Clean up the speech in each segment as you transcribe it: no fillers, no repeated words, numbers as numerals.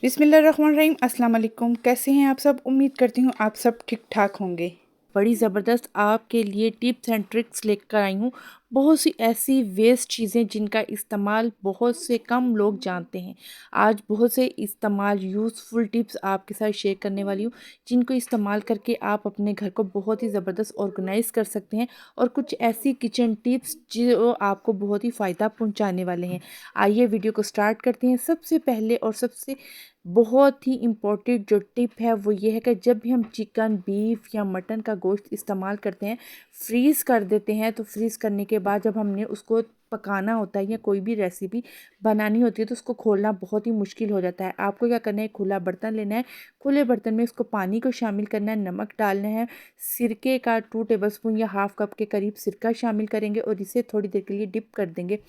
बिस्मिल्लाहिर्रहमानिर्रहीम। अस्सलाम वालेकुम। कैसे हैं आप सब? उम्मीद करती हूँ आप सब ठीक ठाक होंगे। बड़ी ज़बरदस्त आपके लिए टिप्स एंड ट्रिक्स लेकर आई हूँ। बहुत सी ऐसी वेस्ट चीज़ें जिनका इस्तेमाल बहुत से कम लोग जानते हैं। आज बहुत से इस्तेमाल यूज़फुल टिप्स आपके साथ शेयर करने वाली हूँ, जिनको इस्तेमाल करके आप अपने घर को बहुत ही ज़बरदस्त ऑर्गेनाइज़ कर सकते हैं और कुछ ऐसी किचन टिप्स जो आपको बहुत ही फ़ायदा पहुँचाने वाले हैं। आइए वीडियो को स्टार्ट करते हैं। सबसे पहले और सबसे बहुत ही इम्पोर्टेंट जो टिप है वो ये है कि जब भी हम चिकन, बीफ या मटन का गोश्त इस्तेमाल करते हैं, फ्रीज़ कर देते हैं, तो फ्रीज़ करने के बाद जब हमने उसको पकाना होता है या कोई भी रेसिपी बनानी होती है तो उसको खोलना बहुत ही मुश्किल हो जाता है। आपको क्या करना है, खुला बर्तन लेना है, खुले बर्तन में उसको पानी को शामिल करना है, नमक डालना है, सिरके का 2 टेबलस्पून या हाफ़ कप के करीब सिरका शामिल करेंगे और इसे थोड़ी देर के लिए डिप कर देंगे।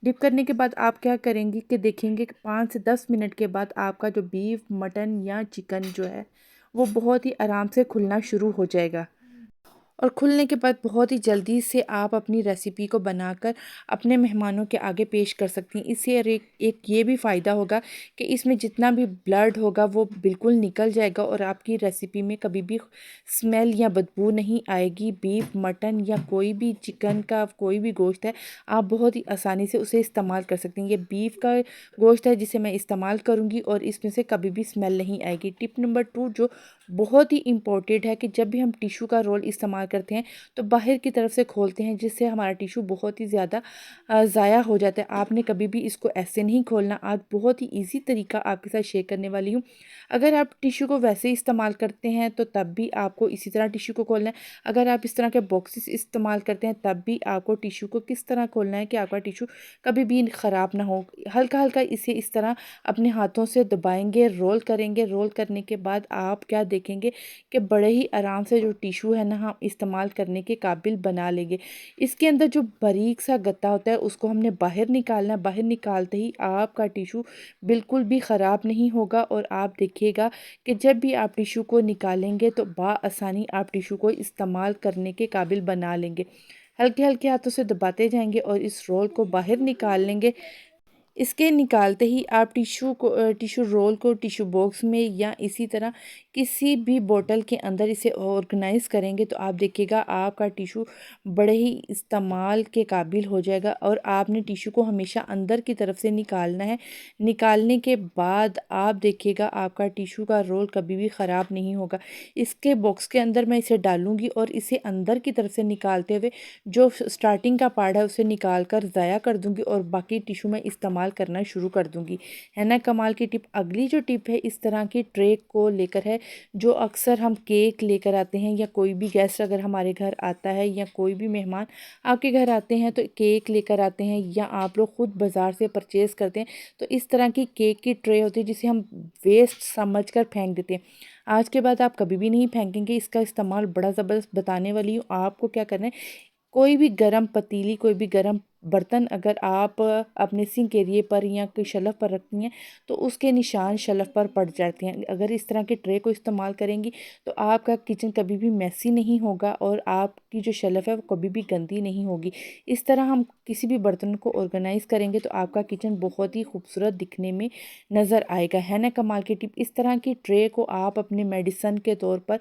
डिप करने के बाद आप क्या करेंगी कि देखेंगे कि 5 से 10 मिनट के बाद आपका जो बीफ, मटन या चिकन जो है वो बहुत ही आराम से खुलना शुरू हो जाएगा। और खुलने के बाद बहुत ही जल्दी से आप अपनी रेसिपी को बनाकर अपने मेहमानों के आगे पेश कर सकती हैं। इससे एक ये भी फ़ायदा होगा कि इसमें जितना भी ब्लड होगा वो बिल्कुल निकल जाएगा और आपकी रेसिपी में कभी भी स्मेल या बदबू नहीं आएगी। बीफ, मटन या कोई भी चिकन का कोई भी गोश्त है, आप बहुत ही आसानी से उसे इस्तेमाल कर सकती हैं। ये बीफ का गोश्त है जिसे मैं इस्तेमाल करूँगी और इसमें से कभी भी स्मेल नहीं आएगी। टिप नंबर 2 जो बहुत ही इम्पोर्टेंट है कि जब भी हम टिश्यू का रोल इस्तेमाल करते हैं तो बाहर की तरफ से खोलते हैं, जिससे हमारा टिश्यू बहुत ही ज़्यादा ज़ाया हो जाता है। आपने कभी भी इसको ऐसे नहीं खोलना। आज बहुत ही ईजी तरीका आपके साथ शेयर करने वाली हूँ। अगर आप टिश्यू को वैसे ही इस्तेमाल करते हैं तो तब भी आपको इसी तरह टिश्यू को खोलना है। अगर आप इस तरह के बॉक्सेस इस्तेमाल करते हैं तब भी आपको टिश्यू को किस तरह खोलना है कि आपका टिश्यू कभी भी ख़राब ना हो। हल्का हल्का इसे इस तरह अपने हाथों से दबाएंगे, रोल करेंगे। रोल करने के बाद आप क्या देखेंगे कि बड़े ही आराम से जो टिश्यू है ना हम इस्तेमाल करने के काबिल बना लेंगे। इसके अंदर जो बारीक सा गत्ता होता है उसको हमने बाहर निकालना है। बाहर निकालते ही आपका टिश्यू बिल्कुल भी ख़राब नहीं होगा और आप देखिएगा कि जब भी आप टिश्यू को निकालेंगे तो बआसानी आप टिश्यू को इस्तेमाल करने के काबिल बना लेंगे। हल्के हल्के हाथों से दबाते जाएंगे और इस रोल को बाहर निकाल लेंगे। इसके निकालते ही आप टिश्यू रोल को टिश्यू बॉक्स में या इसी तरह किसी भी बोतल के अंदर इसे ऑर्गेनाइज़ करेंगे तो आप देखिएगा आपका टिश्यू बड़े ही इस्तेमाल के काबिल हो जाएगा। और आपने टिश्यू को हमेशा अंदर की तरफ से निकालना है। निकालने के बाद आप देखिएगा आपका टिश्यू का रोल कभी भी ख़राब नहीं होगा। इसके बॉक्स के अंदर मैं इसे डालूँगी और इसे अंदर की तरफ से निकालते हुए जो स्टार्टिंग का पार्ट है उसे निकाल कर ज़ाया कर दूँगी और बाकी टिश्यू में इस्तेमाल करना शुरू कर दूँगी। है ना कमाल की टिप। अगली जो टिप है इस तरह की ट्रे को लेकर है, जो अक्सर हम केक लेकर आते हैं या कोई भी गेस्ट अगर हमारे घर आता है या कोई भी मेहमान आपके घर आते हैं तो केक लेकर आते हैं या आप लोग ख़ुद बाज़ार से परचेज़ करते हैं तो इस तरह की केक की ट्रे होती है जिसे हम वेस्ट समझ कर फेंक देते हैं। आज के बाद आप कभी भी नहीं फेंकेंगे। इसका इस्तेमाल बड़ा ज़बरदस्त बताने वाली हूँ। आपको क्या करना है, कोई भी गरम पतीली, कोई भी गरम बर्तन अगर आप अपने सिंक एरिए पर या कोई शेल्फ पर रखती हैं तो उसके निशान शेल्फ पर पड़ जाते हैं। अगर इस तरह के ट्रे को इस्तेमाल करेंगी तो आपका किचन कभी भी मैसी नहीं होगा और आपकी जो शेल्फ है वो कभी भी गंदी नहीं होगी। इस तरह हम किसी भी बर्तन को ऑर्गेनाइज़ करेंगे तो आपका किचन बहुत ही खूबसूरत दिखने में नज़र आएगा। है ना कमाल की टिप। इस तरह की ट्रे को आप अपने मेडिसन के तौर पर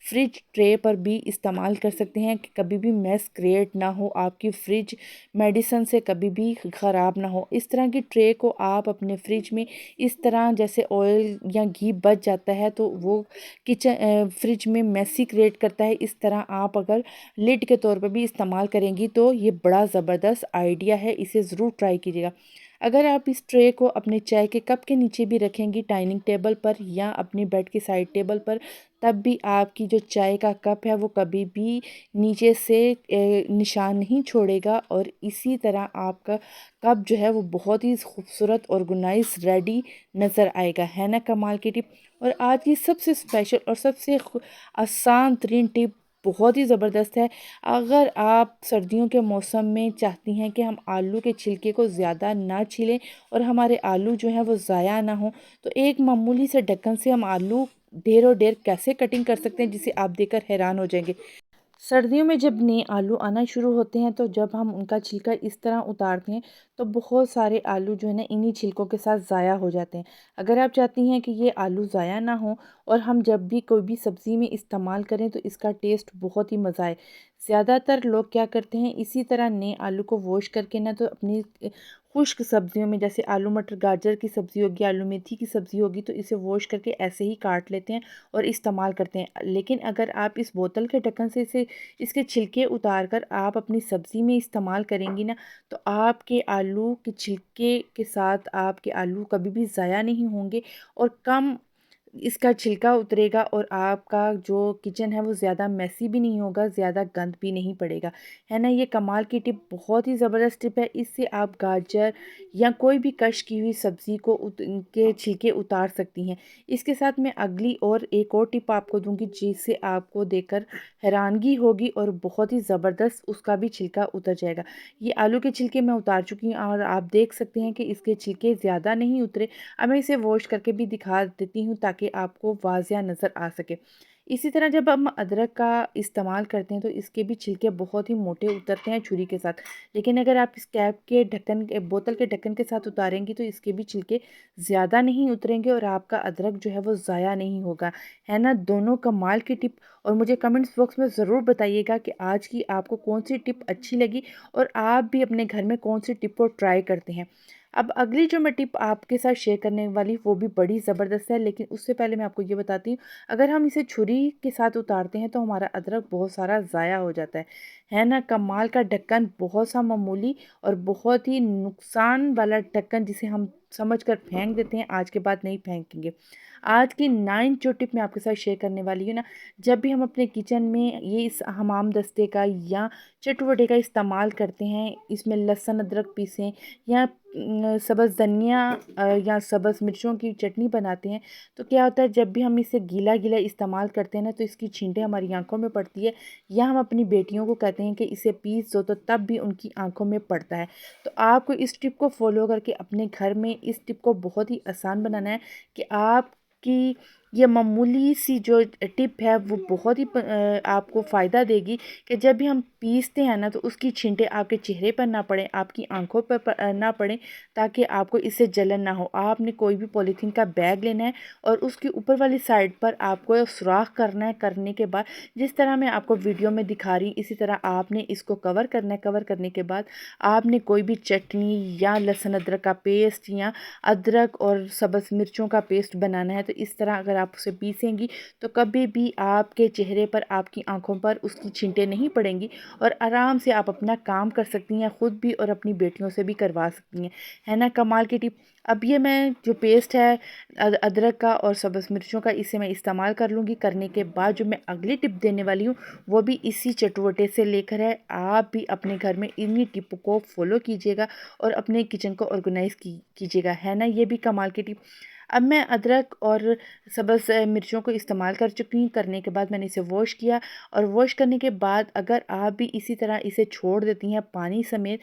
फ्रिज ट्रे पर भी इस्तेमाल कर सकते हैं कि कभी भी मैस क्रिएट ना हो, आपकी फ्रिज मेडिसन से कभी भी ख़राब ना हो। इस तरह की ट्रे को आप अपने फ्रिज में इस तरह जैसे ऑयल या घी बच जाता है तो वो फ्रिज में मैसी क्रिएट करता है। इस तरह आप अगर लिड के तौर पर भी इस्तेमाल करेंगी तो ये बड़ा ज़बरदस्त आइडिया है, इसे ज़रूर ट्राई कीजिएगा। अगर आप इस ट्रे को अपने चाय के कप के नीचे भी रखेंगी, डाइनिंग टेबल पर या अपने बेड के साइड टेबल पर, तब भी आपकी जो चाय का कप है वो कभी भी नीचे से निशान नहीं छोड़ेगा और इसी तरह आपका कप जो है वो बहुत ही खूबसूरत ऑर्गेनाइज रेडी नज़र आएगा। है ना कमाल की टिप। और आज की सबसे स्पेशल और सबसे आसान तरीन टिप बहुत ही ज़बरदस्त है। अगर आप सर्दियों के मौसम में चाहती हैं कि हम आलू के छिलके को ज़्यादा ना छीलें और हमारे आलू जो हैं वो ज़ाया ना हो, तो एक मामूली से ढक्कन से हम आलू ढेरों ढेर कैसे कटिंग कर सकते हैं जिसे आप देखकर हैरान हो जाएंगे। सर्दियों में जब नए आलू आना शुरू होते हैं तो जब हम उनका छिलका इस तरह उतारते हैं तो बहुत सारे आलू जो है ना इन्हीं छिलकों के साथ ज़ाया हो जाते हैं। अगर आप चाहती हैं कि ये आलू ज़ाया ना हो और हम जब भी कोई भी सब्ज़ी में इस्तेमाल करें तो इसका टेस्ट बहुत ही मज़ा आए, ज़्यादातर लोग क्या करते हैं इसी तरह नए आलू को वॉश करके ना तो अपनी खुश्क सब्जियों में जैसे आलू मटर गाजर की सब्ज़ी होगी, आलू मेथी की सब्ज़ी होगी तो इसे वॉश करके ऐसे ही काट लेते हैं और इस्तेमाल करते हैं। लेकिन अगर आप इस बोतल के ढक्कन से इसे इसके छिलके उतार कर आप अपनी सब्ज़ी में इस्तेमाल करेंगी ना तो आपके आलू के छिलके के साथ आपके आलू कभी भी ज़ाया नहीं होंगे और कम इसका छिलका उतरेगा और आपका जो किचन है वो ज़्यादा मैसी भी नहीं होगा, ज़्यादा गंद भी नहीं पड़ेगा, है ना। ये कमाल की टिप बहुत ही ज़बरदस्त टिप है। इससे आप गाजर या कोई भी कश की हुई सब्ज़ी को के छिलके उतार सकती हैं। इसके साथ मैं अगली और एक और टिप आपको दूंगी जिससे आपको देखकर हैरानगी होगी और बहुत ही ज़बरदस्त उसका भी छिलका उतर जाएगा। ये आलू के छिलके मैं उतार चुकी हूँ और आप देख सकते हैं कि इसके छिलके ज़्यादा नहीं उतरे। अब मैं इसे वॉश करके भी दिखा देती हूँ ताकि आपको वाज़िया नज़र आ सके। इसी तरह जब हम अदरक का इस्तेमाल करते हैं तो इसके भी छिलके बहुत ही मोटे उतरते हैं छुरी के साथ। लेकिन अगर आप इस कैप के ढक्कन के बोतल के ढक्कन के साथ उतारेंगी तो इसके भी छिलके ज़्यादा नहीं उतरेंगे और आपका अदरक जो है वो ज़ाया नहीं होगा, है ना। दोनों कमाल की टिप। और मुझे कमेंट्स बॉक्स में ज़रूर बताइएगा कि आज की आपको कौन सी टिप अच्छी लगी और आप भी अपने घर में कौन सी टिप को ट्राई करते हैं। अब अगली जो मैं टिप आपके साथ शेयर करने वाली वो भी बड़ी ज़बरदस्त है, लेकिन उससे पहले मैं आपको ये बताती हूँ अगर हम इसे छुरी के साथ उतारते हैं तो हमारा अदरक बहुत सारा ज़ाया हो जाता है ना। कमाल का ढक्कन, बहुत सा मामूली और बहुत ही नुकसान वाला ढक्कन जिसे हम समझ कर फेंक देते हैं, आज के बाद नहीं फेंकेंगे। आज की 9 जो टिप मैं आपके साथ शेयर करने वाली हूँ ना, जब भी हम अपने किचन में ये इस हमाम दस्ते का या चटवटे का इस्तेमाल करते हैं, इसमें लहसुन अदरक पीसें या सब्ज़ धनिया या सब्ज़ मिर्चों की चटनी बनाते हैं तो क्या होता है जब भी हम इसे गीला गीला इस्तेमाल करते हैं ना तो इसकी छींटे हमारी आंखों में पड़ती है या हम अपनी बेटियों को कहते हैं कि इसे पीस दो तो तब भी उनकी आंखों में पड़ता है। तो आपको इस टिप को फॉलो करके अपने घर में इस टिप को बहुत ही आसान बनाना है कि आपकी ये मामूली सी जो टिप है वो बहुत ही आपको फ़ायदा देगी कि जब भी हम पीसते हैं ना तो उसकी छींटे आपके चेहरे पर ना पड़े, आपकी आंखों पर ना पड़े, ताकि आपको इससे जलन ना हो। आपने कोई भी पॉलीथीन का बैग लेना है और उसकी ऊपर वाली साइड पर आपको सुराख करना है। करने के बाद जिस तरह मैं आपको वीडियो में दिखा रही इसी तरह आपने इसको कवर करना है। कवर करने के बाद आपने कोई भी चटनी या लहसुन अदरक का पेस्ट या अदरक और सब्ज़ मिर्चों का पेस्ट बनाना है तो इस तरह अगर आप उसे पीसेंगी तो कभी भी आपके चेहरे पर, आपकी आंखों पर उसकी छींटे नहीं पड़ेंगी और आराम से आप अपना काम कर सकती हैं, खुद भी और अपनी बेटियों से भी करवा सकती हैं, है ना। कमाल की टिप। अब ये मैं जो पेस्ट है अदरक का और सब्ज़ मिर्चों का इसे मैं इस्तेमाल कर लूँगी। करने के बाद जो मैं अगली टिप देने वाली हूँ वो भी इसी चटवटे से लेकर है। आप भी अपने घर में इन्हीं टिप को फॉलो कीजिएगा और अपने किचन को ऑर्गेनाइज़ कीजिएगा, है ना। ये भी कमाल की टिप। अब मैं अदरक और सब्ज़ मिर्चों को इस्तेमाल कर चुकी हूँ। करने के बाद मैंने इसे वॉश किया और वॉश करने के बाद अगर आप भी इसी तरह इसे छोड़ देती हैं पानी समेत,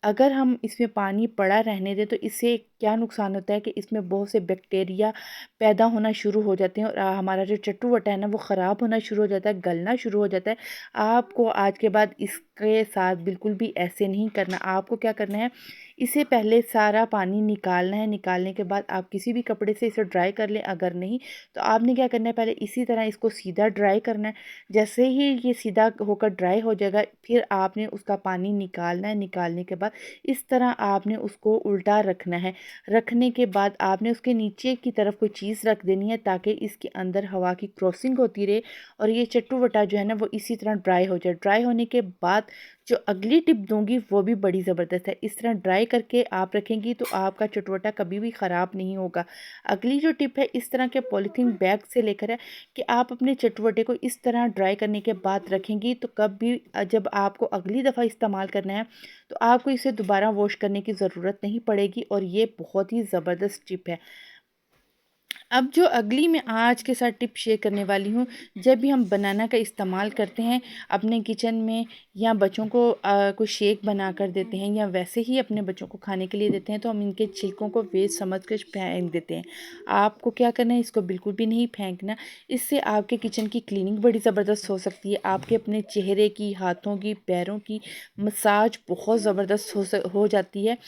अगर हम इसमें पानी पड़ा रहने दें तो इससे क्या नुकसान होता है कि इसमें बहुत से बैक्टीरिया पैदा होना शुरू हो जाते हैं और हमारा जो चट्टू-वटा है ना वो ख़राब होना शुरू हो जाता है, गलना शुरू हो जाता है। आपको आज के बाद इसके साथ बिल्कुल भी ऐसे नहीं करना। आपको क्या करना है, इसे पहले सारा पानी निकालना है। निकालने के बाद आप किसी भी कपड़े से इसे ड्राई कर लें, अगर नहीं तो आपने क्या करना है, पहले इसी तरह इसको सीधा ड्राई करना है। जैसे ही ये सीधा होकर ड्राई हो जाएगा फिर आपने उसका पानी निकालना है। निकालने के बाद इस तरह आपने उसको उल्टा रखना है। रखने के बाद आपने उसके नीचे की तरफ कोई चीज़ रख देनी है ताकि इसके अंदर हवा की क्रॉसिंग होती रहे और ये चट्टू वटा जो है ना वो इसी तरह ड्राई हो जाए। ड्राई होने के बाद जो अगली टिप दूंगी वो भी बड़ी ज़बरदस्त है। इस तरह ड्राई करके आप रखेंगी तो आपका चटवटा कभी भी ख़राब नहीं होगा। अगली जो टिप है इस तरह के पॉलीथीन बैग से लेकर है कि आप अपने चटवटे को इस तरह ड्राई करने के बाद रखेंगी तो कभी जब आपको अगली दफ़ा इस्तेमाल करना है तो आपको इसे दोबारा वॉश करने की ज़रूरत नहीं पड़ेगी और ये बहुत ही ज़बरदस्त टिप है। अब जो अगली मैं आज के साथ टिप शेयर करने वाली हूँ, जब भी हम बनाना का इस्तेमाल करते हैं अपने किचन में, या बच्चों को कोई शेक बना कर देते हैं, या वैसे ही अपने बच्चों को खाने के लिए देते हैं, तो हम इनके छिलकों को वेस्ट समझ कर फेंक देते हैं। आपको क्या करना है, इसको बिल्कुल भी नहीं फेंकना। इससे आपके किचन की क्लीनिंग बड़ी ज़बरदस्त हो सकती है। आपके अपने चेहरे की, हाथों की, पैरों की मसाज बहुत ज़बरदस्त हो जाती है।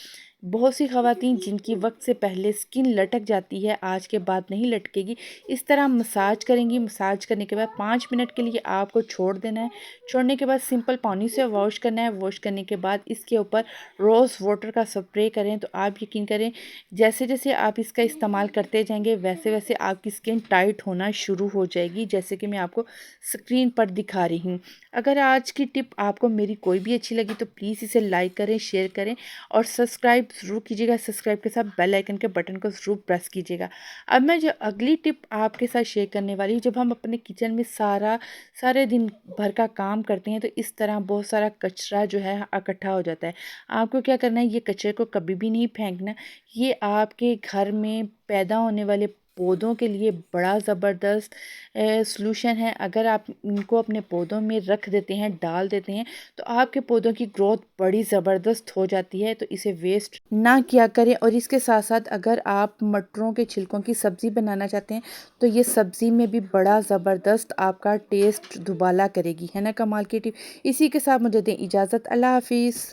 बहुत सी ख़वातीन जिनकी वक्त से पहले स्किन लटक जाती है, आज के बाद नहीं लटकेगी। इस तरह मसाज करेंगी। मसाज करने के बाद 5 मिनट के लिए आपको छोड़ देना है। छोड़ने के बाद सिंपल पानी से वॉश करना है। वॉश करने के बाद इसके ऊपर रोज़ वाटर का स्प्रे करें, तो आप यकीन करें, जैसे जैसे आप इसका इस्तेमाल करते जाएंगे वैसे वैसे आपकी स्किन टाइट होना शुरू हो जाएगी, जैसे कि मैं आपको स्क्रीन पर दिखा रही हूँ। अगर आज की टिप आपको मेरी कोई भी अच्छी लगी तो प्लीज़ इसे लाइक करें, शेयर करें और सब्सक्राइब ज़रूर कीजिएगा। सब्सक्राइब के साथ बेल आइकन के बटन को ज़रूर प्रेस कीजिएगा। अब मैं जो अगली टिप आपके साथ शेयर करने वाली हूँ, जब हम अपने किचन में सारे दिन भर का काम करते हैं, तो इस तरह बहुत सारा कचरा जो है इकट्ठा हो जाता है। आपको क्या करना है, ये कचरे को कभी भी नहीं फेंकना। ये आपके घर में पैदा होने वाले पौधों के लिए बड़ा ज़बरदस्त सॉल्यूशन है। अगर आप इनको अपने पौधों में रख देते हैं, डाल देते हैं, तो आपके पौधों की ग्रोथ बड़ी ज़बरदस्त हो जाती है। तो इसे वेस्ट ना किया करें। और इसके साथ साथ अगर आप मटरों के छिलकों की सब्ज़ी बनाना चाहते हैं, तो ये सब्ज़ी में भी बड़ा ज़बरदस्त आपका टेस्ट दुबाला करेगी, है ना कमाल की टिप। इसी के साथ मुझे दें इजाज़त। अल्लाह हाफिज़।